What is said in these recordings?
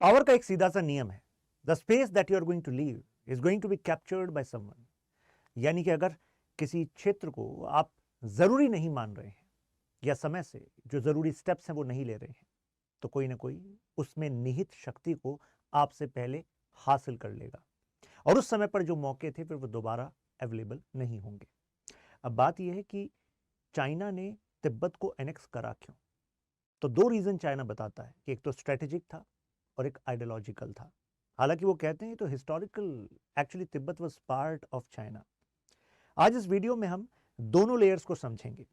Power का एक सीधा सा नियम है, the space that you are going to leave is going to be captured by someone. यानी कि अगर किसी क्षेत्र को आप जरूरी नहीं मान रहे हैं या समय से जो जरूरी स्टेप्स हैं वो नहीं ले रहे हैं, तो कोई ना कोई उसमें निहित शक्ति को आपसे पहले हासिल कर लेगा और उस समय पर जो मौके थे फिर वो दोबारा अवेलेबल नहीं होंगे। अब बात यह है कि चाइना ने तिब्बत को एनेक्स करा क्यों? तो दो रीजन चाइना बताता है कि एक तो स्ट्रेटेजिक था और एक आइडियोलॉजिकल था। हालांकि वो कहते हैं तो historical, actually Tibet was part of China. आज इस वीडियो में हम दोनों लेयर्स को समझेंगे,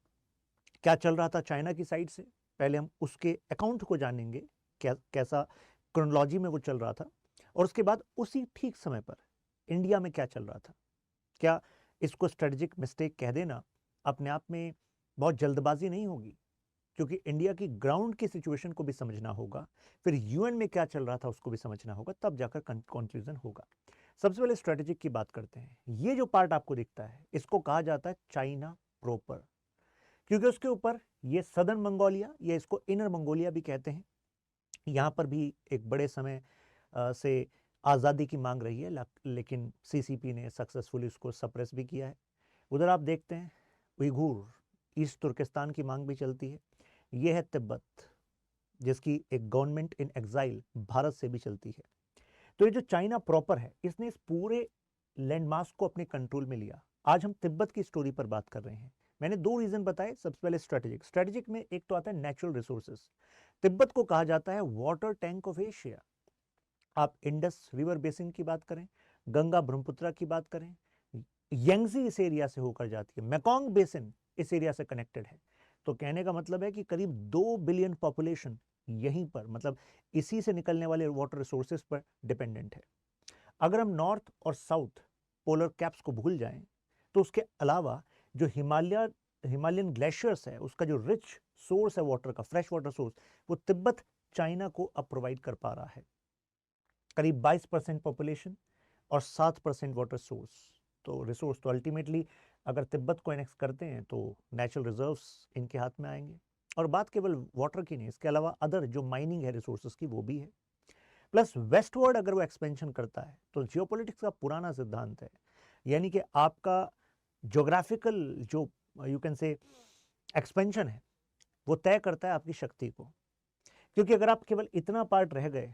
क्या चल रहा था चाइना की साइड से, पहले हम उसके अकाउंट को जानेंगे, कैसा क्रोनोलॉजी में वो चल रहा था, और उसके बाद उसी ठीक समय पर इंडिया में क्या चल रहा था। क्या इसको स्ट्रेटेजिक मिस्टेक कह देना अपने आप में बहुत जल्दबाजी नहीं होगी? क्योंकि इंडिया की ग्राउंड की सिचुएशन को भी समझना होगा, फिर यूएन में क्या चल रहा था उसको भी समझना होगा, तब जाकर कंक्लूजन होगा। सबसे पहले स्ट्रेटेजिक की बात करते हैं। ये जो पार्ट आपको दिखता है इसको कहा जाता है चाइना प्रॉपर, क्योंकि उसके ऊपर ये सदर्न मंगोलिया या इसको इनर मंगोलिया भी कहते हैं, यहाँ पर भी एक बड़े समय से आज़ादी की मांग रही है, लेकिन सीसीपी ने सक्सेसफुली उसको सप्रेस भी किया है। उधर आप देखते हैं उइघुर, ईस्ट तुर्किस्तान की मांग भी चलती है। यह है तिब्बत, जिसकी एक गवर्नमेंट इन एग्जाइल भारत से भी चलती है। तो ये जो चाइना प्रॉपर है इसने इस पूरे लैंडमास को अपने कंट्रोल में लिया। आज हम तिब्बत की स्टोरी पर बात कर रहे हैं। मैंने दो रीजन बताए। सबसे पहले स्ट्रेटेजिक में एक तो आता है नेचुरल रिसोर्सेस। तिब्बत को कहा जाता है वाटर टैंक ऑफ एशिया। आप इंडस रिवर बेसिन की बात करें, गंगा ब्रह्मपुत्र की बात करें, यंगजी इस एरिया से होकर जाती है, मेकोंग बेसिन इस एरिया से कनेक्टेड है। तो कहने का मतलब है कि करीब 2 बिलियन पॉपुलेशन यहीं पर, मतलब इसी से निकलने वाले वाटर रिसोर्सेज पर डिपेंडेंट है। अगर हम नॉर्थ और साउथ पोलर कैप्स को भूल जाएं तो उसके अलावा जो हिमालयन ग्लेशियर्स है उसका जो रिच सोर्स है वाटर का, फ्रेश वाटर सोर्स, वो तिब्बत चाइना को अब प्रोवाइड कर पा रहा है। करीब 22% पॉपुलेशन और 7% वाटर सोर्स। तो रिसोर्स तो अल्टीमेटली अगर तिब्बत को एनेक्स करते हैं तो नेचुरल रिजर्व्स इनके हाथ में आएंगे। और बात केवल वाटर की नहीं, इसके अलावा अदर जो माइनिंग है रिसोर्सेज की वो भी है। प्लस वेस्टवर्ड अगर वो एक्सपेंशन करता है तो जियोपॉलिटिक्स का पुराना सिद्धांत है, यानी कि आपका ज्योग्राफिकल जो यू कैन से एक्सपेंशन है वो तय करता है आपकी शक्ति को। क्योंकि अगर आप केवल इतना पार्ट रह गए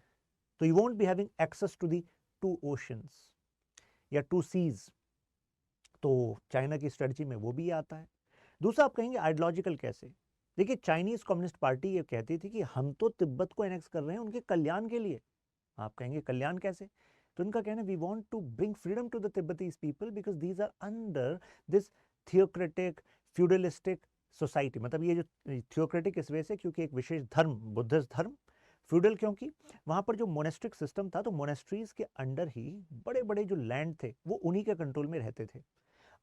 तो you won't be having access to the 2 oceans या 2 सीज। तो चाइना की स्ट्रेटजी में वो भी आता है। दूसरा आप कहेंगे आइडियोलॉजिकल कैसे? देखिए, चाइनीज कम्युनिस्ट पार्टी ये कहती थी कि हम तो तिब्बत को एनेक्स कर रहे हैं उनके कल्याण के लिए। आप कहेंगे कल्याण कैसे? तो इनका कहना है we want to bring freedom to the Tibetans people because these are under this theocratic feudalistic society. मतलब ये जो थियोक्रेटिक इस वजह से क्योंकि एक विशेष धर्म, बुद्धिस्ट धर्म, फ्यूडल क्योंकि वहां पर जो मोनेस्ट्रिक सिस्टम था तो मोनेस्ट्रीज के अंडर ही बड़े बड़े जो लैंड थे वो उन्हीं के कंट्रोल में रहते थे।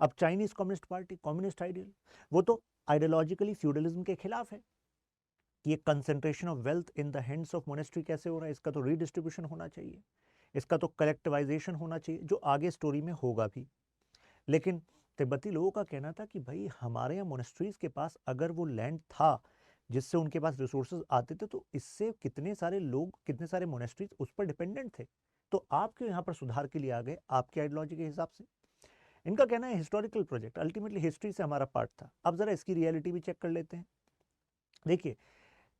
अब Chinese communist party, communist ideal, वो तो आइडियोलॉजिकली फ्यूडलिज्म के खिलाफ है कि ये concentration of wealth in the hands of monastery कैसे हो रहा है, इसका तो रीडिस्ट्रीब्यूशन होना चाहिए, इसका तो कलेक्टिवाइजेशन होना चाहिए, जो आगे स्टोरी में होगा भी। लेकिन तिब्बती लोगों का कहना था कि भाई हमारे यहाँ मोनेस्ट्रीज के पास अगर वो लैंड था जिससे उनके पास रिसोर्सेज आते थे तो इससे कितने सारे लोग, कितने सारे मोनेस्ट्रीज उस पर डिपेंडेंट थे। तो आप क्यों यहाँ पर सुधार के लिए आ गए आपकी आइडियोलॉजी के हिसाब से? इनका कहना है हिस्टोरिकल प्रोजेक्ट अल्टीमेटली हिस्ट्री से हमारा पार्ट था। अब जरा इसकी रियलिटी भी चेक कर लेते हैं। देखिए,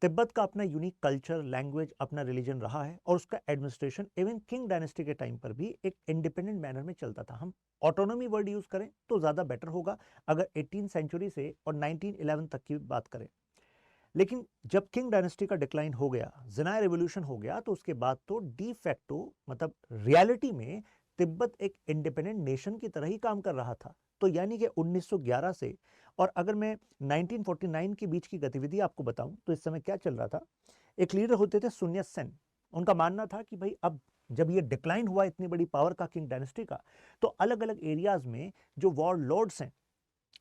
तिब्बत का अपना यूनिक कल्चर, लैंग्वेज, अपना रिलीजन रहा है और उसका एडमिनिस्ट्रेशन इवन किंग डायनेस्टी के टाइम पर भी एक इंडिपेंडेंट मैनर में चलता था। हम ऑटोनॉमी वर्ड यूज करें तो ज्यादा बेटर होगा अगर 18th सेंचुरी से और 1911 तक की बात करें। लेकिन जब किंग डायनेस्टी का डिक्लाइन हो गया, जिनाई रिवोल्यूशन हो गया, तो उसके बाद तो डी फैक्टो मतलब रियलिटी में तिब्बत एक इंडिपेंडेंट नेशन की तरह ही काम कर रहा था। तो यानी कि 1911 से, और अगर मैं 1949 के बीच की गतिविधि आपको बताऊं तो इस समय क्या चल रहा था। एक लीडर होते थे सुन यत सेन। उनका मानना था कि भाई अब जब ये डिक्लाइन हुआ इतनी बड़ी पावर का किंग डायनेस्टी का, तो अलग अलग एरियाज में जो वॉर लॉर्ड्स हैं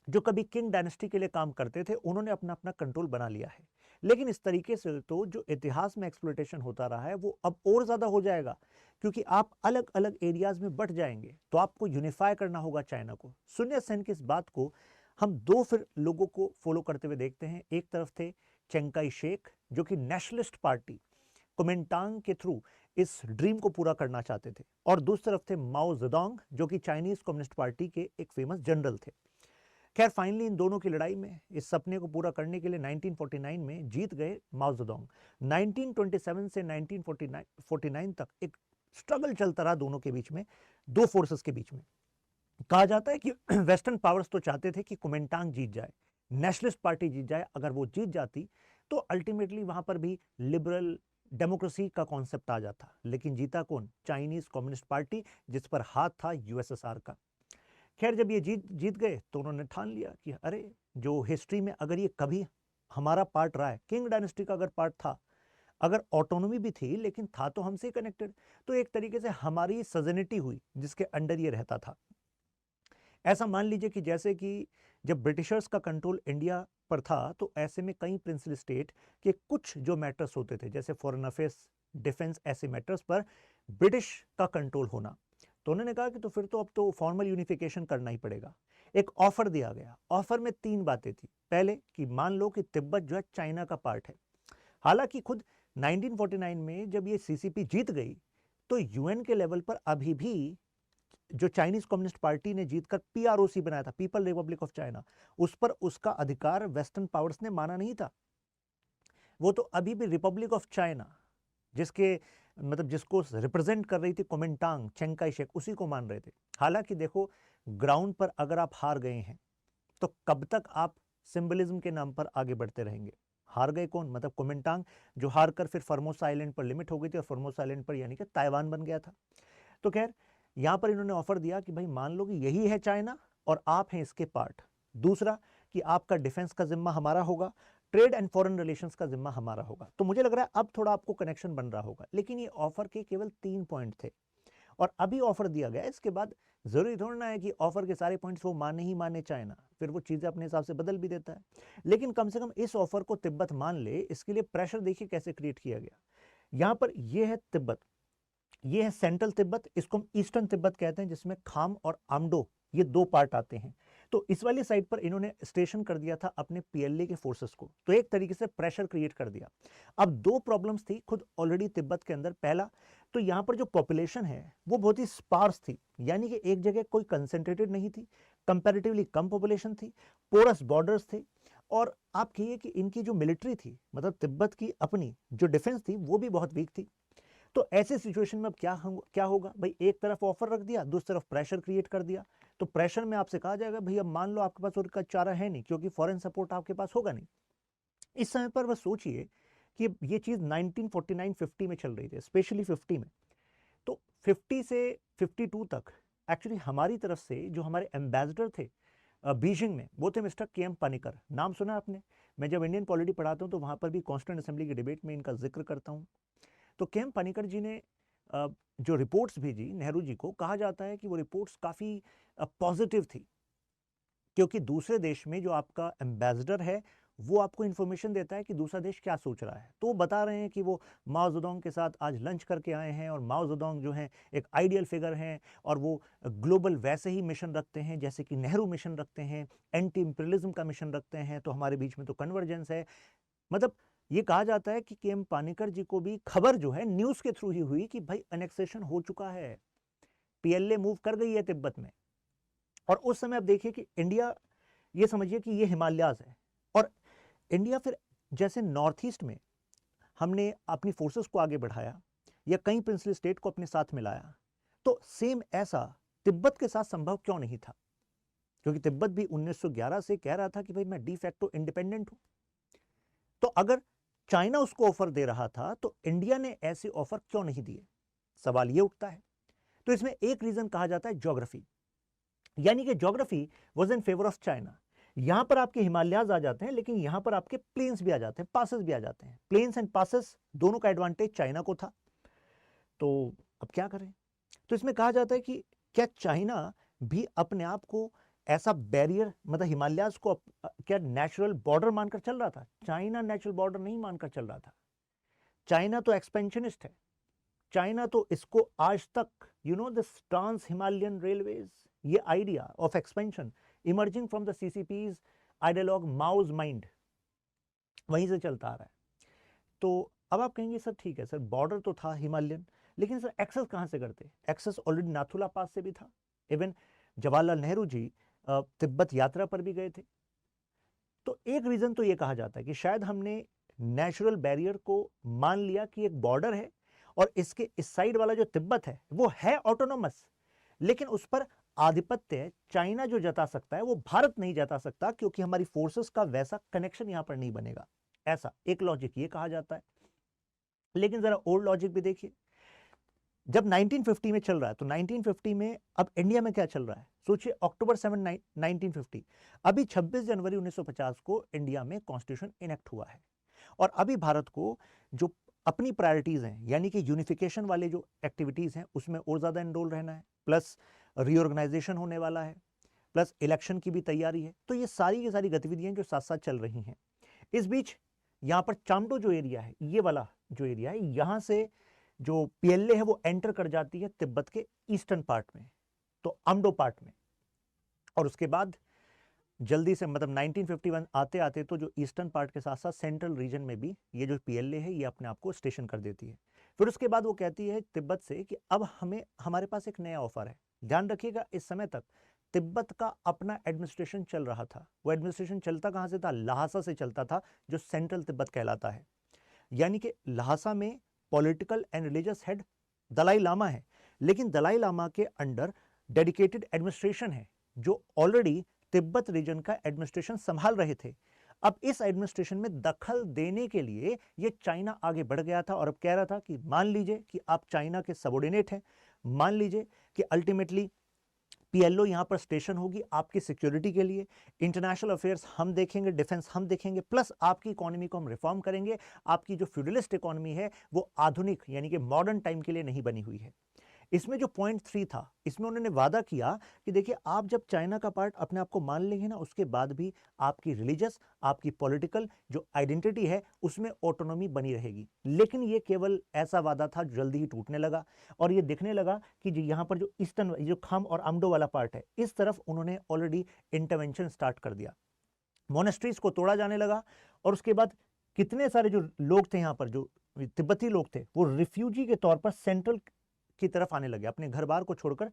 जो कभी किंग डायनेस्टी के लिए काम करते थे उन्होंने अपना अपना कंट्रोल बना लिया है। लेकिन इस तरीके से तो जो इतिहास में एक्सप्लॉयटेशन होता रहा है वो अब और ज्यादा हो जाएगा, क्योंकि आप अलग अलग एरियाज में बट जाएंगे। तो आपको यूनिफाई करना होगा चाइना को। सुन यत सेन की इस बात को हम दो फिर लोगों को फॉलो करते हुए देखते हैं। एक तरफ थे चेंग काई शेक जो कि नेशनलिस्ट पार्टी, कुमिनटांग के थ्रू इस ड्रीम को पूरा करना चाहते थे। और दूसरी तरफ थे माओ जेडोंग, जो कि चाइनीज कम्युनिस्ट पार्टी के एक फेमस जनरल थे। खैर फाइनली इन दोनों की लड़ाई में इस सपने को पूरा करने के लिए 1949 में जीत गए माओ जेडोंग। 1927 से 1949 तक एक स्ट्रगल चलता रहा दोनों के बीच में, दो फोर्सेस के बीच में। कहा जाता है कि वेस्टर्न पावर्स तो चाहते थे कि कुमिनटांग जीत जाए, नेशनलिस्ट पार्टी जीत जाए। अगर वो जीत जाती तो अल्टीमेटली वहां पर भी लिबरल डेमोक्रेसी का कॉन्सेप्ट आ जाता। लेकिन जीता कौन? चाइनीज कम्युनिस्ट पार्टी, जिस पर हाथ था यूएसएसआर का। खैर जब ये जीत गए तो उन्होंने ठान लिया कि अरे जो हिस्ट्री में अगर ये कभी हमारा पार्ट रहा है, किंग डायनेस्टी का अगर पार्ट था, अगर ऑटोनॉमी भी थी लेकिन था तो हमसे कनेक्टेड, तो एक तरीके से हमारी सजनिटी हुई जिसके अंडर ये रहता था। ऐसा मान लीजिए कि जैसे कि जब ब्रिटिशर्स का कंट्रोल इंडिया पर था तो ऐसे में कई प्रिंसली स्टेट के कुछ जो मैटर्स होते थे जैसे फॉरेन अफेयर्स, डिफेंस, ऐसे मैटर्स पर ब्रिटिश का कंट्रोल होना। तो उन्होंने कहा कि तो फिर तो अब तो फॉर्मल यूनिफिकेशन करना ही पड़ेगा। एक ऑफर दिया गया। ऑफर में तीन बातें थी। पहले कि मान लो कि तिब्बत जो है चाइना का पार्ट है। हालांकि खुद 1949 में जब ये सीसीपी जीत गई तो यूएन के लेवल पर अभी भी जो चाइनीज कम्युनिस्ट पार्टी ने जीतकर पीआरओसी बनाया था, पीपल रिपब्लिक ऑफ चाइना, उस पर उसका अधिकार वेस्टर्न पावर्स ने माना नहीं था। वो तो अभी भी रिपब्लिक ऑफ चाइना, जिसके मतलब जिसको रिप्रेजेंट कर रही थी कुमिनटांग, चिंग काई शेक, उसी को मान रहे थे। हालांकि देखो ग्राउंड पर अगर आप हार गए हैं तो कब तक आप सिंबलिज्म के नाम पर आगे बढ़ते रहेंगे? हार गए कौन? मतलब कुमिनटांग, जो हार कर फिर फॉर्मोसा आइलैंड पर लिमिट हो गई थी और फॉर्मोसा आइलैंड पर यानी कि ताइवान बन गया था। तो खैर यहां पर इन्होंने ऑफर दिया कि भाई मान लो कि यही है चाइना और आप हैं इसके पार्ट। दूसरा कि आपका डिफेंस का जिम्मा हमारा होगा, ट्रेड एंड फॉरेन रिलेशंस का जिम्मा हमारा होगा। तो मुझे लग रहा है अब थोड़ा आपको कनेक्शन बन रहा होगा। लेकिन ये ऑफर के केवल 3 पॉइंट थे और अभी ऑफर दिया गया। इसके बाद जरूरी थोड़ा ना है कि ऑफर के सारे पॉइंट्स वो माने ही माने चाइना, फिर वो चीजें अपने हिसाब से बदल भी देता है। लेकिन कम से कम इस ऑफर को तिब्बत मान ले, इसके लिए प्रेशर देखिए कैसे क्रिएट किया गया। यहां पर ये है तिब्बत, ये है सेंट्रल तिब्बत, इसको हम ईस्टर्न तिब्बत कहते हैं, जिसमें खाम और आमडो ये दो पार्ट आते हैं। तो इस वाली साइड पर इन्होंने स्टेशन कर दिया था अपने पीएलए के फोर्सेस को, तो एक तरीके से प्रेशर क्रिएट कर दिया। अब दो प्रॉब्लम्स थी खुद ऑलरेडी तिब्बत के अंदर। पहला तो यहाँ पर जो पॉपुलेशन है वो बहुत ही स्पार्स थी, यानी कि एक जगह कोई कंसेंट्रेटेड नहीं थी, कंपैरेटिवली कम पॉपुलेशन थी, पोरस बॉर्डर्स थे। और आप कहिए कि इनकी जो मिलिट्री थी, मतलब तिब्बत की अपनी जो डिफेंस थी, वो भी बहुत वीक थी। तो ऐसे सिचुएशन में अब क्या होगा भाई? एक तरफ ऑफर रख दिया, दूसरी तरफ प्रेशर क्रिएट कर दिया। तो प्रेशर में आपसे कहा जाएगा भाई अब मान लो आपके पास और का चारा है नहीं, क्योंकि फॉरेन सपोर्ट आपके पास होगा नहीं। इस समय पर बस सोचिए कि ये चीज 1949-50 में चल रही थी, स्पेशली 50 में। तो 50 से 52 तक एक्चुअली हमारी तरफ से जो हमारे एम्बेसडर थे बीजिंग में, वो थे मिस्टर के एम पानिकर। नाम सुना आपने? मैं जब इंडियन पॉलिटी पढ़ाता हूँ तो वहां पर भी कॉन्स्टिट्यूंट असेंबली की डिबेट में इनका जिक्र करता हूँ। तो के एम पानिकर जी ने जो रिपोर्ट्स भेजी नेहरू जी को, कहा जाता है कि वो रिपोर्ट्स काफ़ी पॉजिटिव थी, क्योंकि दूसरे देश में जो आपका एम्बेसडर है वो आपको इन्फॉर्मेशन देता है कि दूसरा देश क्या सोच रहा है। तो वो बता रहे हैं कि वो माओ जेडोंग के साथ आज लंच करके आए हैं और माओ जेडोंग जो हैं एक आइडियल फिगर हैं और वो ग्लोबल वैसे ही मिशन रखते हैं जैसे कि नेहरू मिशन रखते हैं, एंटी इंपीरियलिज्म का मिशन रखते हैं। तो हमारे बीच में तो कन्वर्जेंस है। मतलब ये कहा जाता है कि के एम पानिकर जी को भी खबर जो है न्यूज के थ्रू ही हुई कि भाई अनेक्सेशन हो चुका है, पीएलए मूव कर गई है तिब्बत में। और उस समय आप देखिए कि इंडिया, ये समझिए कि ये हिमालयाज है और इंडिया फिर जैसे नॉर्थ ईस्ट में हमने अपनी फोर्सेस को आगे बढ़ाया या कई प्रिंसली स्टेट को अपने साथ मिलाया, तो सेम ऐसा तिब्बत के साथ संभव क्यों नहीं था? क्योंकि तिब्बत भी 1911 से कह रहा था कि भाई मैं डी फैक्टो इंडिपेंडेंट हूं। तो अगर चाइना उसको ऑफर दे रहा था तो इंडिया ने ऐसे ऑफर क्यों नहीं दिए? सवाल ये उठता है। तो इसमें एक रीजन कहा जाता है ज्योग्राफी, यानी कि geography was in favour of China. यहां पर आपके हिमालयाज आ जाते हैं, लेकिन यहां पर आपके प्लेन्स भी आ जाते हैं, पासेस भी आ जाते हैं। प्लेन्स एंड पासेस दोनों का एडवांटेज चाइना को था। तो अब क्या करें? तो इसमें कहा जाता है कि क्या चाइना भी अपने आप को ऐसा बैरियर, मतलब हिमालयाज को क्या नेचुरल बॉर्डर मानकर चल रहा था? चाइना नेचुरल बॉर्डर नहीं मानकर चल रहा था। चाइना तो एक्सपेंशनिस्ट है। चाइना तो इसको आज तक दिस ट्रांस हिमालयन रेलवेज, ये idea of expansion emerging from the CCP's ideologue Mao's mind, वहीं से चलता आ रहा है। तो अब आप कहेंगे सर ठीक है सर, बॉर्डर तो था हिमालयन, लेकिन सर एक्सेस कहां से करते? एक्सेस ऑलरेडी नाथुला पास से भी था। इवन जवाहरलाल नेहरू जी तिब्बत यात्रा पर भी गए थे। तो एक रीजन तो ये कहा जाता है कि शायद हमने नेचुरल बैरियर को मान लिया कि एक बॉर्डर है और इसके इस साइड वाला जो तिब्बत है वो है ऑटोनोमस, लेकिन उस पर आधिपत्य चाइना जो जता सकता है वो भारत नहीं जता सकता, क्योंकि हमारी फोर्सेस का वैसा कनेक्शन यहां पर नहीं बनेगा। ऐसा एक लॉजिक ये कहा जाता है। लेकिन जरा ओल्ड लॉजिक भी देखिए, जब 1950 में चल रहा है तो 1950 में अब इंडिया में क्या चल रहा है? सोचिए, अक्टूबर 7 1950, अभी 26 जनवरी 1950 को इंडिया में कॉन्स्टिट्यूशन इनेक्ट हुआ है और अभी भारत को जो अपनी प्रायोरिटीज हैं, यानी कि यूनिफिकेशन वाले जो एक्टिविटीज हैं उसमें और ज्यादा एनरोल रहना है, प्लस रीऑर्गेनाइजेशन होने वाला है, प्लस इलेक्शन की भी तैयारी है। तो ये सारी की सारी गतिविधियां जो साथ साथ चल रही हैं। इस बीच यहां पर चामडो जो एरिया है, ये वाला जो एरिया है, यहां से जो पीएलए है वो एंटर कर जाती है तिब्बत के ईस्टर्न पार्ट में, तो अम्डो पार्ट में। और उसके बाद जल्दी से मतलब 1951 आते आते तो जो ईस्टर्न पार्ट के साथ साथ सेंट्रल रीजन में भी ये जो पीएलए है ये अपने आप को स्टेशन कर देती है। फिर उसके बाद वो कहती है तिब्बत से कि अब हमारे पास एक नया ऑफर है। ध्यान रखिएगा, इस समय तक तिब्बत का अपना एडमिनिस्ट्रेशन चल रहा था। वो एडमिनिस्ट्रेशन चलता कहां से था? लहासा से चलता था, जो सेंट्रल तिब्बत कहलाता है। यानी कि लहासा में political and religious head Dalai Lama है, लेकिन दलाई लामा के अंडर डेडिकेटेड एडमिनिस्ट्रेशन है जो ऑलरेडी तिब्बत रीजन का एडमिनिस्ट्रेशन संभाल रहे थे। अब इस एडमिनिस्ट्रेशन में दखल देने के लिए ये चाइना आगे बढ़ गया था और अब कह रहा था कि मान लीजिए कि आप चाइना के सबऑर्डिनेट हैं, मान लीजिए कि अल्टीमेटली पीएलओ यहां पर स्टेशन होगी आपकी सिक्योरिटी के लिए, इंटरनेशनल अफेयर्स हम देखेंगे, डिफेंस हम देखेंगे, प्लस आपकी इकोनॉमी को हम रिफॉर्म करेंगे। आपकी जो फ्यूडलिस्ट इकोनॉमी है वो आधुनिक यानी कि मॉडर्न टाइम के लिए नहीं बनी हुई है। इसमें जो पॉइंट 3 था, इसमें उन्होंने वादा किया कि देखिए आप जब चाइना का पार्ट अपने आप को मान लेंगे ना, उसके बाद भी आपकी रिलीजियस, आपकी पॉलिटिकल जो आइडेंटिटी है उसमें ऑटोनॉमी बनी रहेगी। लेकिन ये केवल ऐसा वादा था जो जल्दी ही टूटने लगा और ये दिखने लगा कि जो यहाँ पर जो ईस्टर्न जो खम और अम्डो वाला पार्ट है, इस तरफ उन्होंने ऑलरेडी इंटरवेंशन स्टार्ट कर दिया। मोनेस्ट्रीज को तोड़ा जाने लगा और उसके बाद कितने सारे जो लोग थे यहाँ पर, जो तिब्बती लोग थे, वो रिफ्यूजी के तौर पर सेंट्रल की तरफ आने लगे, अपने घर बार को छोड़कर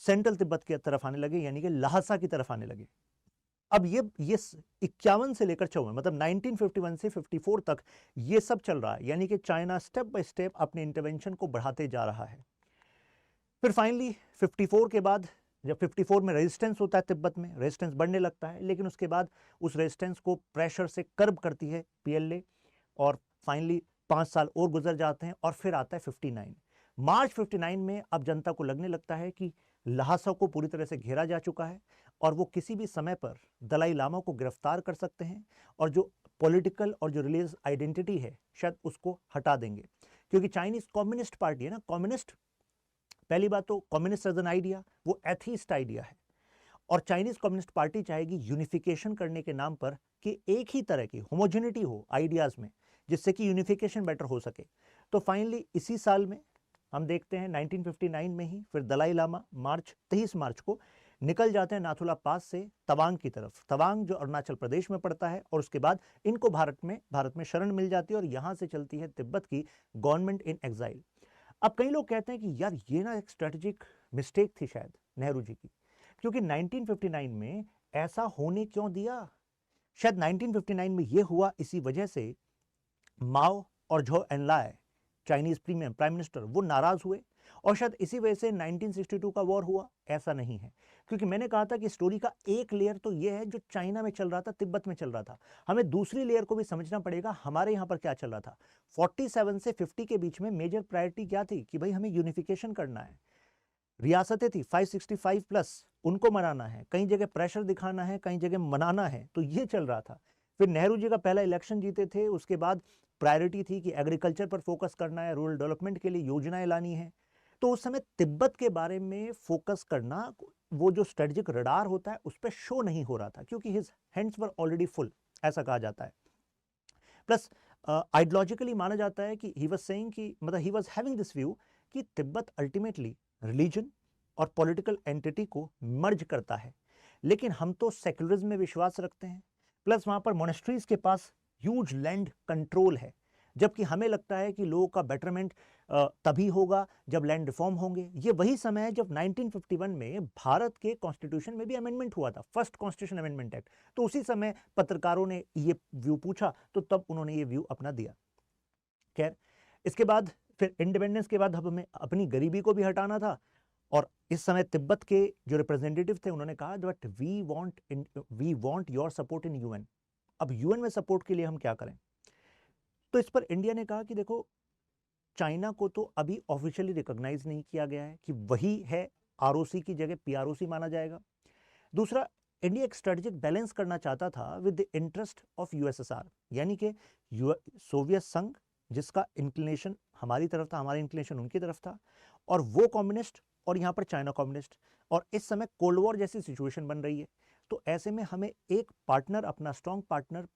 सेंट्रल तिब्बत की तरफ आने लगे, यानी कि लहासा की तरफ आने लगे। अब ये 51 से लेकर 54 मतलब 1951 से 54 तक ये सब चल रहा है, यानी कि चाइना स्टेप बाय स्टेप अपने इंटरवेंशन को बढ़ाते जा रहा है। फिर फाइनली 54 के बाद, जब 54 में रेजिस्टेंस होता है तिब्बत में, रेजिस्टेंस बढ़ने लगता है, लेकिन उसके बाद उस रेजिस्टेंस को प्रेशर से कर्ब करती है पीएलए और फाइनली 5 साल और गुजर जाते हैं और फिर आता है 59। मार्च 59 में अब जनता को लगने लगता है कि लहासा को पूरी तरह से घेरा जा चुका है और वो किसी भी समय पर दलाई लामा को गिरफ्तार कर सकते हैं और जो पॉलिटिकल और जो रिलीजियस आइडेंटिटी है शायद उसको हटा देंगे, क्योंकि चाइनीज कम्युनिस्ट पार्टी है ना, कम्युनिस्ट, पहली बात तो कम्युनिस्ट एज एन आइडिया वो एथीस्ट आइडिया है और चाइनीज कम्युनिस्ट पार्टी चाहेगी यूनिफिकेशन करने के नाम पर कि एक ही तरह की होमोजेनिटी हो आइडियाज में, जिससे कि यूनिफिकेशन बेटर हो सके। तो फाइनली इसी साल में हम देखते हैं 1959 में ही फिर दलाई लामा 23 मार्च को निकल जाते हैं नाथुला पास से तवांग की तरफ। तवांग जो अरुणाचल प्रदेश में पड़ता है और उसके बाद इनको भारत में शरण मिल जाती है और यहां से चलती है तिब्बत की गवर्नमेंट इन एग्जाइल। अब कई लोग कहते हैं कि यार ये ना एक स्ट्रेटेजिक मिस्टेक थी शायद नेहरू जी की, क्योंकि 1959 में ऐसा होने क्यों दिया? शायद 1959 में यह हुआ इसी वजह से माओ और झो एनलाय चाइनीज प्राइम मिनिस्टर वो नाराज हुए और शायद इसी वजह से 1962 का वॉर हुआ। ऐसा नहीं है, क्योंकि मैंने कहा था कि स्टोरी का एक लेयर तो ये है जो चाइना में चल रहा था, तिब्बत में चल रहा था, हमें दूसरी लेयर को भी समझना पड़ेगा हमारे यहाँ पर क्या चल रहा था। 47 से 50 के बीच में मेजर प्रायोरिटी क्या थी कि भाई हमें यूनिफिकेशन करना है। रियासतें थी 565 प्लस, उनको मनाना है, कई जगह प्रेशर दिखाना है, कई जगह मनाना है, तो ये चल रहा था। फिर नेहरू जी का पहला इलेक्शन जीते थे, उसके बाद प्रायोरिटी थी कि एग्रीकल्चर पर फोकस करना है, रूरल डेवलपमेंट के लिए योजनाएं लानी है। तो उस समय तिब्बत के बारे में फोकस करना, वो जो स्ट्रेटेजिक रडार होता है उस पर शो नहीं हो रहा था, क्योंकि his hands were already full, ऐसा कहा जाता है। प्लस आइडियोलॉजिकली माना जाता है कि ही वाज सेइंग कि मतलब he was having this view कि तिब्बत अल्टीमेटली रिलीजन और पॉलिटिकल एंटिटी को मर्ज करता है, लेकिन हम तो सेक्युलरिज्म में विश्वास रखते हैं, प्लस वहां पर मोनेस्ट्रीज के पास ह्यूज लैंड कंट्रोल है, जबकि हमें लगता है कि लोगों का बेटरमेंट तभी होगा जब लैंड रिफॉर्म होंगे। ये वही समय है जब 1951 में भारत के कॉन्स्टिट्यूशन में भी अमेंडमेंट हुआ था, फर्स्ट कॉन्स्टिट्यूशन अमेंडमेंट एक्ट। तो उसी समय पत्रकारों ने ये व्यू पूछा तो तब उन्होंने ये व्यू अपना दिया। खैर, इसके बाद फिर इंडिपेंडेंस के बाद अब हमें अपनी गरीबी को भी हटाना था, और इस समय तिब्बत के जो रिप्रेजेंटेटिव थे उन्होंने कहा that we want your support in UN. अब यूएन में सपोर्ट के लिए हम क्या करें? तो इस पर इंडिया ने कहा कि देखो, चाइना को तो अभी ऑफिशियली रिकॉग्नाइज नहीं किया गया है कि वही है, आरओसी की जगह पीआरओसी माना जाएगा। दूसरा, इंडिया एक स्ट्रेटेजिक बैलेंस करना चाहता था with the interest of USSR, यानी कि सोवियत संघ जिसका इंक्लिनेशन हमारी तरफ था, हमारा इंक्लिनेशन उनकी तरफ था, और वो कम्युनिस्ट और यहाँ पर चाइना कम्युनिस्ट, और इस समय कोल्ड वॉर जैसी सिचुएशन बन रही है। तो ऐसे में हमें एक पार्टनर, अपना स्ट्रॉन्ग पार्टनर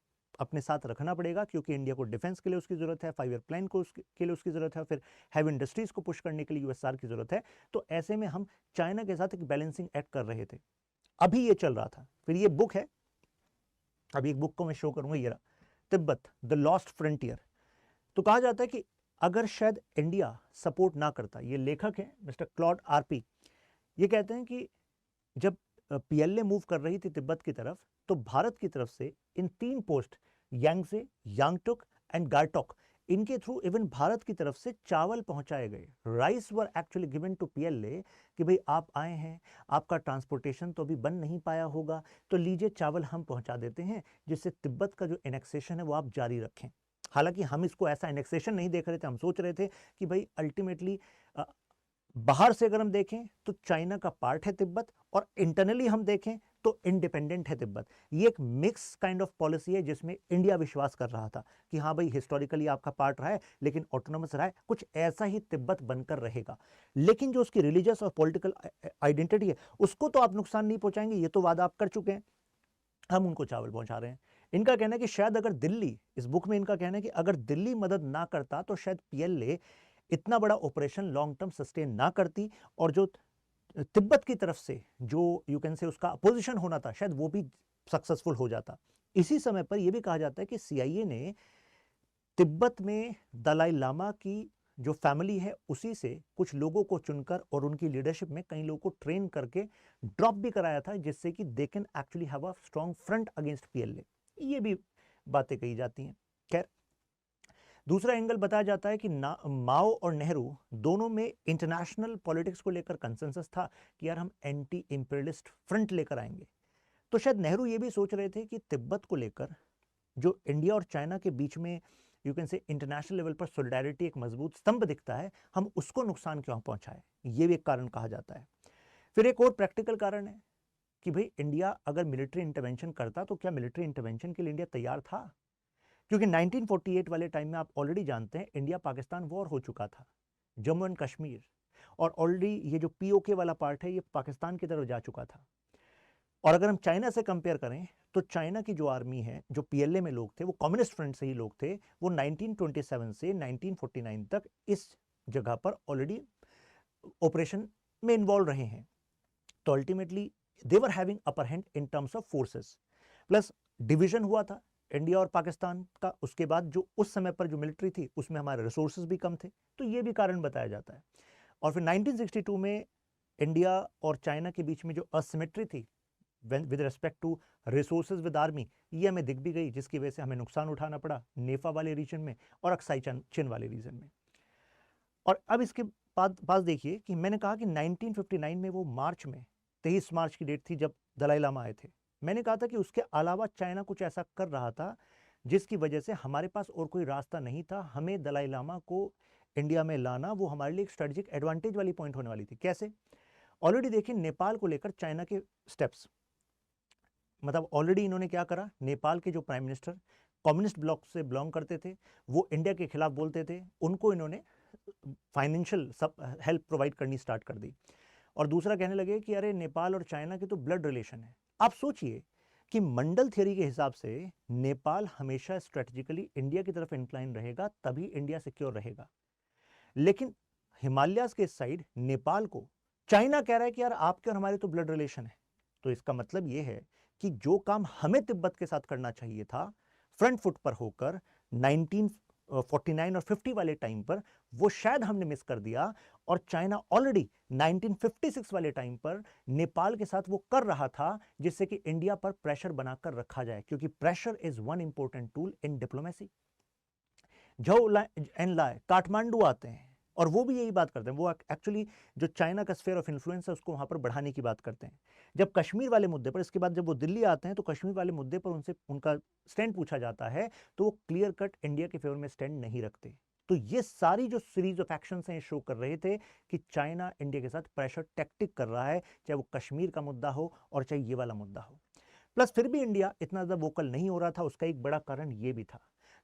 अपने साथ रखना पड़ेगा, क्योंकि इंडिया को डिफेंस के लिए उसकी जरूरत है, 5 ईयर प्लान को के लिए उसकी जरूरत है, फिर हैवी इंडस्ट्रीज को पुश करने के लिए यूएसआर की जरूरत है। तो ऐसे में हम चाइना के साथ एक बैलेंसिंग एक्ट कर रहे थे, अभी ये चल रहा था। फिर ये बुक है, अभी एक बुक को मैं शो करूंगा, ये रहा, तिब्बत द लॉस्ट फ्रंटियर। तो कहा जाता है कि अगर शायद इंडिया सपोर्ट ना करता, ये लेखक है मिस्टर क्लॉड आरपी, ये कहते हैं कि जब पीएलए मूव कर रही थी तिब्बत की तरफ, तो भारत की तरफ से इन 3 पोस्ट यांगसे, यांगटुक एंड गारटोक, इनके थ्रू इवन भारत की तरफ से चावल पहुंचाए गए। Rice were actually given to PLA कि भाई आप आए हैं, आपका ट्रांसपोर्टेशन तो अभी बन नहीं पाया होगा, तो लीजिए चावल हम पहुंचा देते हैं, जिससे तिब्बत का जो एनेक्सेशन है वो आप जारी रखें। हालांकि हम इसको ऐसा एनेक्सेशन नहीं देख रहे थे, हम सोच रहे थे कि भाई अल्टीमेटली बाहर से अगर हम देखें तो चाइना का पार्ट है तिब्बत, और इंटरनली हम देखें तो इंडिपेंडेंट है तिब्बत। ये एक मिक्स काइंड ऑफ पॉलिसी है जिसमें इंडिया विश्वास कर रहा था कि हाँ भाई, हिस्टोरिकली आपका पार्ट रहा है लेकिन ऑटोनोमस रहा है, कुछ ऐसा ही तिब्बत बनकर रहेगा। लेकिन जो उसकी रिलीजियस और पॉलिटिकल आइडेंटिटी है उसको तो आप नुकसान नहीं पहुंचाएंगे, ये तो वादा आप कर चुके हैं, हम उनको चावल पहुंचा रहे हैं। इनका कहना है कि शायद अगर दिल्ली, इस बुक में इनका कहना है कि अगर दिल्ली मदद ना करता तो शायद पीएलए इतना बड़ा ऑपरेशन लॉन्ग टर्म सस्टेन ना करती, और जो तिब्बत की तरफ से जो यू कैन से उसका अपोजिशन होना था शायद वो भी सक्सेसफुल हो जाता। इसी समय पर यह भी कहा जाता है कि सीआईए ने तिब्बत में दलाई लामा की जो फैमिली है उसी से कुछ लोगों को चुनकर और उनकी लीडरशिप में कई लोगों को ट्रेन करके ड्रॉप भी कराया था, जिससे कि they can actually have a strong front against PLA. ये भी बातें कही जाती हैं। खैर, दूसरा एंगल बताया जाता है कि माओ और नेहरू दोनों में इंटरनेशनल पॉलिटिक्स को लेकर कंसेंसस था कि यार हम एंटी इंपीरियलिस्ट फ्रंट लेकर आएंगे। तो शायद नेहरू ये भी सोच रहे थे कि तिब्बत को लेकर जो इंडिया और चाइना के बीच में you can say international level पर सोलिडारिटी एक मजबूत स्तंभ दिखता है, हम उसको नुकसान क्यों पहुंचाए, ये भी एक कारण कहा जाता है। फिर एक और प्रैक्टिकल कारण है कि भाई इंडिया अगर मिलिट्री इंटरवेंशन करता तो क्या मिलिट्री इंटरवेंशन के लिए इंडिया तैयार था? क्योंकि 1948 वाले टाइम में आप ऑलरेडी जानते हैं इंडिया पाकिस्तान वॉर हो चुका था, जम्मू एंड कश्मीर, और ऑलरेडी ये जो पीओके वाला पार्ट है ये पाकिस्तान की तरफ जा चुका था। और अगर हम चाइना से कंपेयर करें तो चाइना की जो आर्मी है, जो पीएलए में लोग थे वो कम्युनिस्ट फ्रंट से ही लोग थे, वो 1927 से 1949 तक इस जगह पर ऑलरेडी ऑपरेशन में इन्वॉल्व रहे हैं। तो ultimately they were having upper hand in terms of forces. Plus division हुआ था इंडिया और पाकिस्तान का, उसके बाद जो उस समय पर जो मिलिट्री थी उसमें हमारे रिसोर्सेज भी कम थे, तो ये भी कारण बताया जाता है। और फिर 1962 में इंडिया और चाइना के बीच में जो असिमेट्री थी with respect to resources with army, ये हमें दिख भी गई, जिसकी वजह से हमें नुकसान उठाना पड़ा नेफा वाले रीजन में और अक्साई चिन वाले रीजन में। और अब इसके पास देखिए कि मैंने कहा कि 1959 में वो मार्च में 23 मार्च की डेट थी जब दलाई लामा आए थे। मैंने कहा था कि उसके अलावा चाइना कुछ ऐसा कर रहा था जिसकी वजह से हमारे पास और कोई रास्ता नहीं था, हमें दलाई लामा को इंडिया में लाना वो हमारे लिए एक स्ट्रेटेजिक एडवांटेज वाली पॉइंट होने वाली थी। कैसे? ऑलरेडी देखिए नेपाल को लेकर चाइना के स्टेप्स, मतलब ऑलरेडी इन्होंने क्या करा, नेपाल के जो प्राइम मिनिस्टर कम्युनिस्ट ब्लॉक से बिलोंग करते थे वो इंडिया के खिलाफ बोलते थे, उनको इन्होंने फाइनेंशियल सब हेल्प प्रोवाइड करनी स्टार्ट कर दी। और दूसरा कहने लगे कि अरे नेपाल और चाइना के तो ब्लड रिलेशन है। आप सोचिए कि मंडल थियरी के हिसाब से नेपाल हमेशा स्ट्रेटेजिकली इंडिया की तरफ इंक्लाइन रहेगा, तभी इंडिया सिक्योर रहेगा। लेकिन हिमालयाज के साइड नेपाल को चाइना कह रहा है कि यार आपके और हमारे तो ब्लड रिलेशन है। तो इसका मतलब यह है कि जो काम हमें तिब्बत के साथ करना चाहिए था फ्रंट फुट पर होकर 49 और 50 वाले टाइम पर, वो शायद हमने मिस कर दिया, और चाइना ऑलरेडी 1956 वाले टाइम पर नेपाल के साथ वो कर रहा था, जिससे कि इंडिया पर प्रेशर बनाकर रखा जाए, क्योंकि pressure is one important tool in diplomacy. Zhou Enlai Kathmandu आते हैं और वो भी यही बात करते हैं, वो एक्चुअली जो चाइना का स्फीयर ऑफ इन्फ्लुएंस है उसको वहां पर बढ़ाने की बात करते हैं। जब कश्मीर वाले मुद्दे पर, इसके बाद जब वो दिल्ली आते हैं तो कश्मीर वाले मुद्दे पर उनसे उनका स्टैंड पूछा जाता है, तो वो क्लियर कट इंडिया के फेवर में स्टैंड नहीं रखते। तो ये सारी जो सीरीज ऑफ एक्शंस हैं शो कर रहे थे कि चाइना इंडिया के साथ प्रेशर टैक्टिक कर रहा है, चाहे वो कश्मीर का मुद्दा हो और चाहे ये वाला मुद्दा हो। प्लस फिर भी इंडिया इतना ज्यादा वोकल नहीं हो रहा था, उसका एक बड़ा कारण ये भी था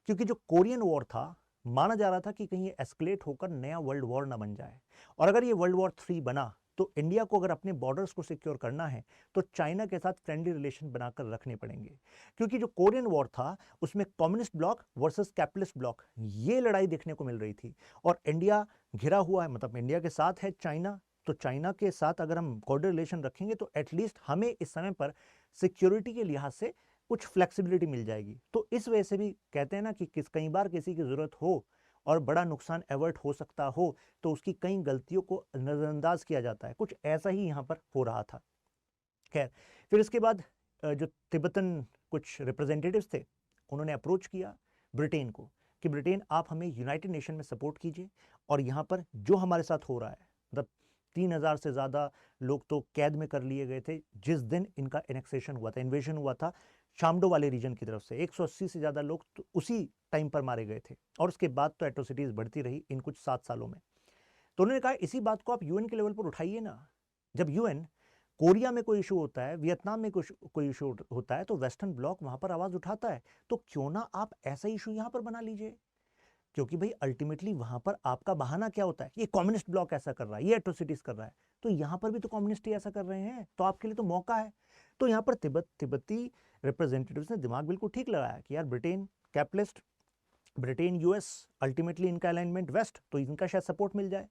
क्योंकि जो कोरियन वॉर था, माना जा रहा था कि कहीं ये एस्केलेट होकर नया वर्ल्ड वॉर ना बन जाए, और अगर ये वर्ल्ड वॉर 3 बना तो इंडिया को अगर अपने बॉर्डर्स को सिक्योर करना है तो चाइना के साथ फ्रेंडली रिलेशन बनाकर रखने पड़ेंगे, क्योंकि जो कोरियन वॉर था उसमें communist bloc versus capitalist block, ये लड़ाई देखने को मिल रही थी, और इंडिया घिरा हुआ है, मतलब इंडिया के साथ है चाइना, तो चाइना के साथ अगर हम कॉर्डियल रिलेशन रखेंगे तो एटलीस्ट हमें इस समय पर सिक्योरिटी के लिहाज से कुछ फ्लेक्सिबिलिटी मिल जाएगी। तो इस वजह से भी कहते हैं ना कि कई बार किसी की जरूरत हो और बड़ा नुकसान एवर्ट हो सकता हो तो उसकी कई गलतियों को नजरअंदाज किया जाता है, कुछ ऐसा ही यहाँ पर हो रहा था। खैर, फिर इसके बाद जो तिब्बतन कुछ रिप्रेजेंटेटिव्स थे उन्होंने अप्रोच किया ब्रिटेन को कि ब्रिटेन आप हमें यूनाइटेड नेशन में सपोर्ट कीजिए, और यहाँ पर जो हमारे साथ हो रहा है, मतलब 3000 से ज़्यादा लोग तो कैद में कर लिए गए थे जिस दिन इनका एनेक्सेशन हुआ था, इन्वेजन हुआ था शामडो वाले रीजन की तरफ से, 180 से ज़्यादा लोग तो उसी टाइम पर मारे गए थे, और उसके बाद तो एट्रोसिटीज़ बढ़ती रही इन कुछ 7 सालों में। तो उन्होंने कहा इसी बात को आप यूएन के लेवल पर उठाइए ना। जब यूएन कोरिया में कोई इशू होता है, वियतनाम में कोई इशू होता है, तो वेस्टर्न ब्लॉक वहां पर आवाज उठाता है, तो क्यों ना आप ऐसा इशू यहां पर बना लीजिए, क्योंकि भाई अल्टीमेटली वहां पर आपका बहाना क्या होता है, ये कम्युनिस्ट ब्लॉक ऐसा कर रहा है, ये एट्रोसिटीज कर रहा है, तो यहां पर भी तो कम्युनिस्ट ही ऐसा कर रहे हैं, तो आपके लिए तो मौका है। तो यहां पर तिब्बती रिप्रेजेंटेटिव्स ने दिमाग बिल्कुल ठीक लगाया कि यार Britain capitalist, Britain US, ultimately इनका अलाइनमेंट वेस्ट, तो इनका शायद सपोर्ट मिल जाए।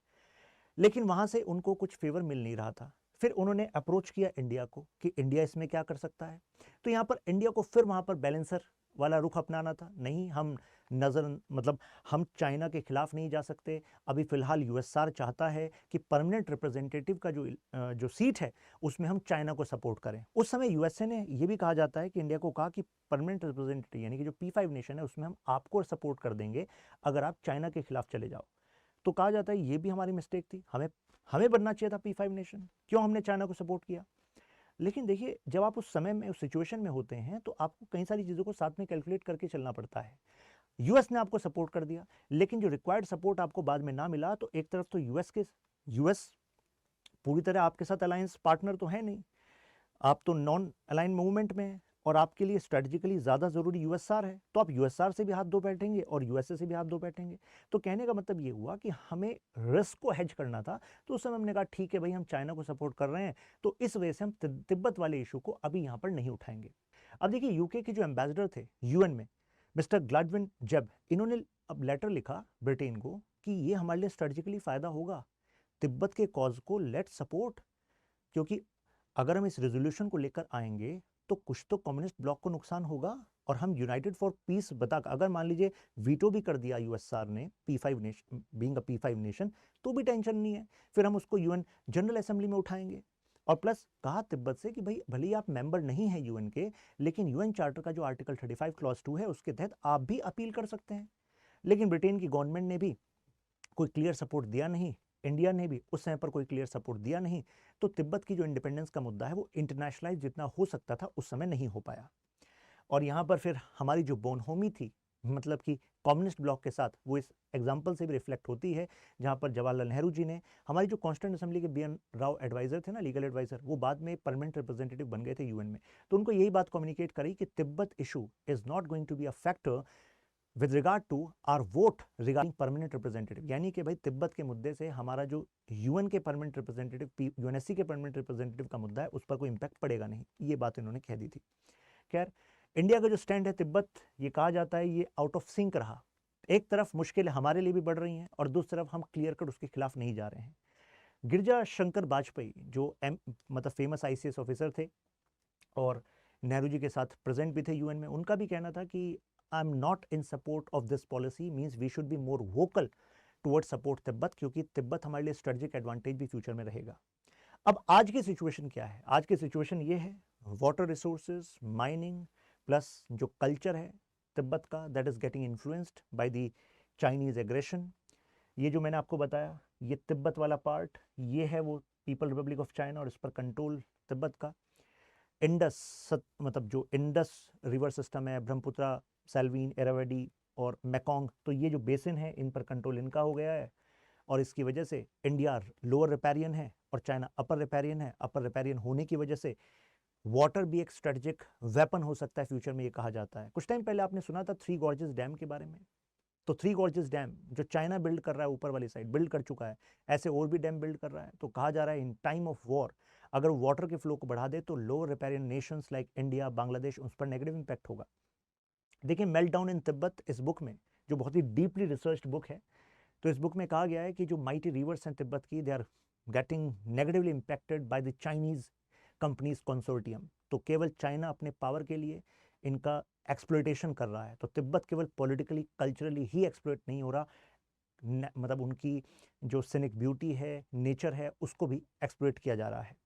लेकिन वहां से उनको कुछ फेवर मिल नहीं रहा था। फिर उन्होंने अप्रोच किया इंडिया को कि इंडिया इसमें क्या कर सकता है, तो यहाँ पर इंडिया को फिर वहां पर बैलेंसर वाला रुख अपनाना था। नहीं, हम मतलब हम चाइना के खिलाफ नहीं जा सकते। अभी फिलहाल यूएसआर चाहता है कि परमानेंट रिप्रेजेंटेटिव का जो सीट है उसमें हम चाइना को सपोर्ट करें। उस समय यूएसए ने यह भी कहा जाता है कि इंडिया को कहा कि परमानेंट रिप्रेजेंटेटिव यानी कि जो P5 नेशन है उसमें हम आपको सपोर्ट कर देंगे अगर आप चाइना के खिलाफ चले जाओ। तो कहा जाता है ये भी हमारी मिस्टेक थी, हमें हमें बनना चाहिए था P5 नेशन, क्यों हमने चाइना को सपोर्ट किया। लेकिन देखिए, जब आप उस समय में उस सिचुएशन में होते हैं तो आपको कई सारी चीज़ों को साथ में कैलकुलेट करके चलना पड़ता है। यूएस ने आपको सपोर्ट कर दिया, लेकिन जो रिक्वायर्ड सपोर्ट आपको बाद में ना मिला, तो एक तरफ तो यूएस पूरी तरह आपके साथ अलायंस पार्टनर तो है नहीं, आप तो नॉन अलाइन मूवमेंट में है, और आपके लिए स्ट्रेटेजिकली ज़्यादा ज़रूरी यूएसआर है, तो आप यूएसआर से भी हाथ धो बैठेंगे और यूएसए से भी हाथ धो बैठेंगे। तो कहने का मतलब ये हुआ कि हमें रिस्क को हेज करना था, तो उस समय हमने कहा ठीक है भाई, हम चाइना को सपोर्ट कर रहे हैं, तो इस वजह से हम तिब्बत वाले इशू को अभी यहाँ पर नहीं उठाएंगे। अब देखिए, यूके के जो एम्बेसडर थे यूएन में, मिस्टर ग्लाडविन जेब, इन्होंने अब लेटर लिखा ब्रिटेन को कि ये हमारे लिए स्ट्रेटेजिकली फ़ायदा होगा, तिब्बत के कॉज को लेट सपोर्ट, क्योंकि अगर हम इस रेजोल्यूशन को लेकर आएंगे तो कुछ तो कम्युनिस्ट ब्लॉक को नुकसान होगा, और हम यूनाइटेड फॉर पीस बताकर अगर मान लीजिए वीटो भी कर दिया यूएसआर ने P5 nation, being a P5 nation, तो भी टेंशन नहीं है, फिर हम उसको यूएन जनरल असेंबली में उठाएंगे। और प्लस कहा तिब्बत से कि भाई भले ही आप मेंबर नहीं हैं यूएन के, लेकिन यूएन चार्टर का जो आर्टिकल 35 क्लॉज 2 है उसके तहत आप भी अपील कर सकते हैं। लेकिन ब्रिटेन की गवर्नमेंट ने भी कोई क्लियर सपोर्ट दिया नहीं, इंडिया ने भी उस समय पर कोई क्लियर सपोर्ट दिया नहीं, तो तिब्बत की जो इंडिपेंडेंस का मुद्दा है वो इंटरनेशनलाइज जितना हो सकता था उस समय नहीं हो पाया। और यहाँ पर फिर हमारी जो बोनहोमी थी, मतलब कि कम्युनिस्ट ब्लॉक के साथ, वो इस एग्जाम्पल से भी रिफ्लेक्ट होती है, जहाँ पर जवाहरलाल नेहरू जी ने, हमारी जो कॉन्स्टिट्यूंट असेंबली के BN राव एडवाइजर थे ना, लीगल एडवाइजर, वो बाद में परमानेंट रिप्रेजेंटेटिव बन गए थे यूएन में, तो उनको यही बात कम्युनिकेट करी कि Tibet issue is not going to be a factor with regard to our vote regarding permanent representative, यानी कि भाई तिब्बत के मुद्दे से हमारा जो यूएन के परमानेंट रिप्रेजेंटेटिव, यूएनएससी के परमानेंट रिप्रेजेंटेटिव का मुद्दा है उस पर कोई इंपैक्ट पड़ेगा नहीं, ये बात इन्होंने कह दी थी। खैर, इंडिया का जो स्टैंड है तिब्बत, ये कहा जाता है ये आउट ऑफ सिंक रहा। एक तरफ मुश्किलें हमारे लिए भी बढ़ रही हैं और दूसरी तरफ हम क्लियर कट उसके खिलाफ नहीं जा रहे हैं। गिरिजा शंकर वाजपेयी जो मतलब फेमस ICS ऑफिसर थे और नेहरू जी के साथ प्रेजेंट भी थे यूएन में, उनका भी कहना था कि I am not in support of this policy means we should be more vocal toward support Tibet, क्योंकि तिब्बत हमारे लिए स्ट्रेटेजिक एडवांटेज भी फ्यूचर में रहेगा। अब आज की सिचुएशन क्या है? आज की सिचुएशन ये है, वाटर रिसोर्सेज, माइनिंग प्लस जो कल्चर है तिब्बत का, that is getting influenced by the Chinese aggression. ये जो मैंने आपको बताया, ये तिब्बत वाला पार्ट, ये है वो पीपल रिपब्लिक ऑफ चाइना और इस पर कंट्रोल तिब्बत का। इंडस मतलब जो इंडस रिवर सिस्टम है, ब्रह्मपुत्रा, सैल्वीन, एरावडी और मैकोंग, तो ये जो बेसिन है इन पर कंट्रोल इनका हो गया है। और इसकी वजह से इंडिया लोअर रिपेरियन है और चाइना अपर रिपेरियन है। अपर रिपेरियन होने की वजह से वाटर भी एक स्ट्रेटेजिक वेपन हो सकता है फ्यूचर में, ये कहा जाता है। कुछ टाइम पहले आपने सुना था थ्री गॉर्जेस डैम के बारे में। तो थ्री गॉर्जेस डैम जो चाइना बिल्ड कर रहा है, ऊपर वाली साइड बिल्ड कर चुका है, ऐसे और भी डैम बिल्ड कर रहा है। तो कहा जा रहा है इन टाइम ऑफ वॉर अगर वाटर के फ्लो को बढ़ा दे तो lower riparian Nations like India, Bangladesh, उस पर नेगेटिव इंपैक्ट होगा। देखिए मेल्ट डाउन इन तिब्बत इस बुक में, जो बहुत ही डीपली रिसर्च्ड बुक है, तो इस बुक में कहा गया है कि जो माइटी रिवर्स हैं तिब्बत की, they are getting negatively impacted by the Chinese companies consortium. तो केवल चाइना अपने पावर के लिए इनका एक्सप्लोइटेशन कर रहा है। तो तिब्बत केवल पॉलिटिकली कल्चरली ही एक्सप्लोइट नहीं हो रहा, मतलब उनकी जो सिनिक ब्यूटी है, नेचर है, उसको भी एक्सप्लोइट किया जा रहा है।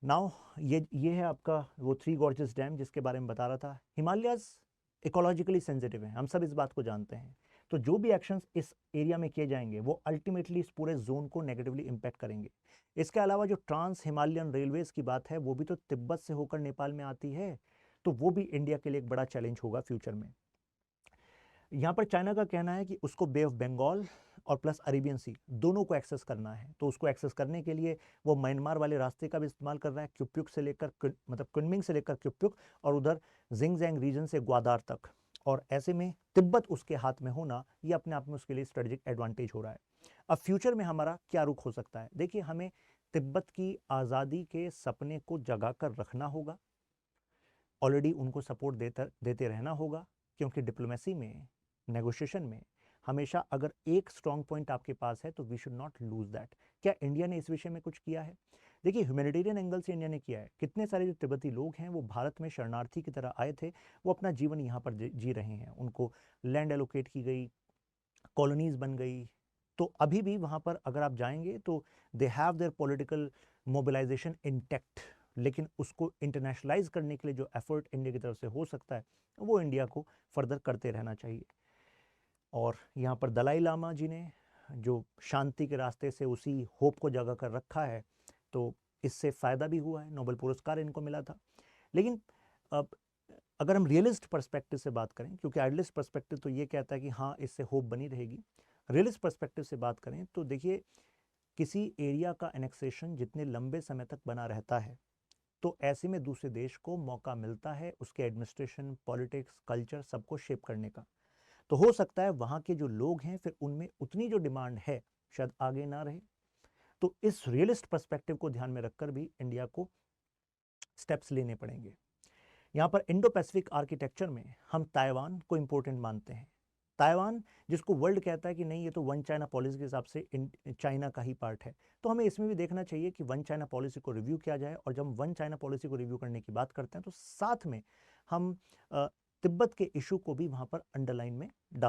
नाउ ये है आपका वो थ्री गॉर्जेस डैम जिसके बारे में बता रहा था। हिमालयाज इकोलॉजिकली सेंसिटिव हैं, हम सब इस बात को जानते हैं। तो जो भी एक्शंस इस एरिया में किए जाएंगे वो अल्टीमेटली इस पूरे जोन को नेगेटिवली इंपैक्ट करेंगे। इसके अलावा जो ट्रांस हिमालयन रेलवेज की बात है, वो भी तो तिब्बत से होकर नेपाल में आती है, तो वो भी इंडिया के लिए एक बड़ा चैलेंज होगा फ्यूचर में। यहाँ पर चाइना का कहना है कि उसको बे ऑफ बंगाल और प्लस अरेबियन सी दोनों को एक्सेस करना है। तो उसको एक्सेस करने के लिए वो म्यांमार वाले रास्ते का भी इस्तेमाल कर रहा है, क्युप्युक से लेकर मतलब कुनमिंग से लेकर क्युप्युक और उधर जिंगजैंग रीजन से ग्वादार तक। और ऐसे में तिब्बत उसके हाथ में होना, ये अपने आप में उसके लिए स्ट्रेटेजिक एडवांटेज हो रहा है। अब फ्यूचर में हमारा क्या रुख हो सकता है? देखिए, हमें तिब्बत की आज़ादी के सपने को जगा कर रखना होगा, ऑलरेडी उनको सपोर्ट देते रहना होगा, क्योंकि डिप्लोमेसी में, नेगोशिएशन में हमेशा अगर एक स्ट्रॉन्ग पॉइंट आपके पास है तो we should not lose that. क्या इंडिया ने इस विषय में कुछ किया है? देखिए, ह्यूमैनिटेरियन एंगल से इंडिया ने किया है। कितने सारे जो तिब्बती लोग हैं वो भारत में शरणार्थी की तरह आए थे, वो अपना जीवन यहाँ पर जी रहे हैं, उनको लैंड एलोकेट की गई, कॉलोनीज बन गई। तो अभी भी वहाँ पर अगर आप जाएंगे तो they have their political mobilization intact, लेकिन उसको इंटरनेशनलाइज करने के लिए जो एफर्ट इंडिया की तरफ से हो सकता है वो इंडिया को फर्दर करते रहना चाहिए। और यहाँ पर दलाई लामा जी ने जो शांति के रास्ते से उसी होप को जगा कर रखा है, तो इससे फ़ायदा भी हुआ है, नोबेल पुरस्कार इनको मिला था। लेकिन अब अगर हम रियलिस्ट पर्सपेक्टिव से बात करें, क्योंकि आइडलिस्ट पर्सपेक्टिव तो ये कहता है कि हाँ इससे होप बनी रहेगी, रियलिस्ट पर्सपेक्टिव से बात करें तो देखिए, किसी एरिया का एनेक्सेशन जितने लंबे समय तक बना रहता है तो ऐसे में दूसरे देश को मौका मिलता है उसके एडमिनिस्ट्रेशन, पॉलिटिक्स, कल्चर सबको शेप करने का। तो हो सकता है वहाँ के जो लोग हैं फिर उनमें उतनी जो डिमांड है शायद आगे ना रहे। तो इस रियलिस्ट पर्सपेक्टिव को ध्यान में रखकर भी इंडिया को स्टेप्स लेने पड़ेंगे। यहाँ पर इंडो पैसिफिक आर्किटेक्चर में हम ताइवान को इंपॉर्टेंट मानते हैं। ताइवान जिसको वर्ल्ड कहता है कि नहीं ये तो वन चाइना पॉलिसी के हिसाब से चाइना का ही पार्ट है, तो हमें इसमें भी देखना चाहिए कि वन चाइना पॉलिसी को रिव्यू किया जाए। और जब वन चाइना पॉलिसी को रिव्यू करने की बात करते हैं तो साथ में हम तिब्बत के इशू को भी वहाँ पर अंडरलाइन में डाल